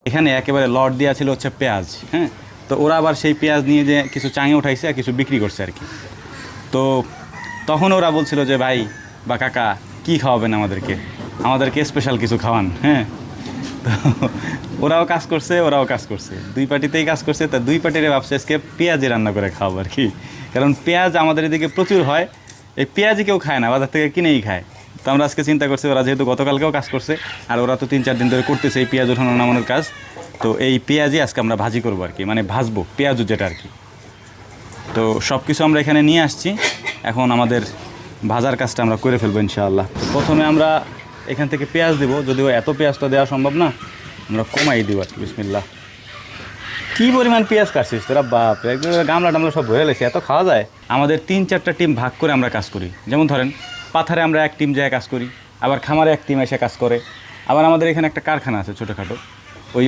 এখানে একেবারে লট দেওয়া ছিল হচ্ছে পেঁয়াজ, হ্যাঁ। তো ওরা আবার সেই পেঁয়াজ নিয়ে যে কিছু চাঙে উঠাইছে আর কিছু বিক্রি করছে আর কি। তো তখন ওরা বলছিল যে ভাই বা কাকা কী খাওয়াবেন আমাদেরকে স্পেশাল কিছু খাওয়ান, হ্যাঁ। তো ওরাও কাজ করছে, ওরাও কাজ করছে, দুই পার্টিতেই কাজ করছে। তা দুই পার্টিরে ভাবছে আজকে পেঁয়াজই রান্না করে খাওয়াবো আর কি। কারণ পেঁয়াজ আমাদের এদিকে প্রচুর হয়, এই পেঁয়াজই কেউ খায় না, বাজার থেকে কিনেই খায়। তো আমরা আজকে চিন্তা করছি ওরা যেহেতু গতকালকেও কাজ করছে আর ওরা তো 3-4 দিন ধরে করতেছে এই পেঁয়াজ ওঠানো নামানোর কাজ, তো এই পেঁয়াজই আজকে আমরা ভাজি করবো আর কি, মানে ভাজবো পেঁয়াজু যেটা আর কি। তো সব কিছু আমরা এখানে নিয়ে আসছি, এখন আমাদের ভাজার কাজটা আমরা করে ফেলবো ইনশাআল্লাহ। তো প্রথমে আমরা এখান থেকে পেঁয়াজ দেবো, যদিও এত পেঁয়াজ তো দেওয়া সম্ভব না, আমরা কমাই দিব আর কি। বিসমিল্লাহ। কী পরিমাণ পেঁয়াজ কাটছিস তোরা, বাপ রে, গামলা টামলা সব ভরে লেছে, এত খাওয়া যায়? আমাদের 3-4টা টিম ভাগ করে আমরা কাজ করি। যেমন ধরেন পাথারে আমরা এক টিম যায় কাজ করি, আবার খামারে এক টিম এসে কাজ করে, আবার আমাদের এখানে একটা কারখানা আছে ছোটোখাটো, ওই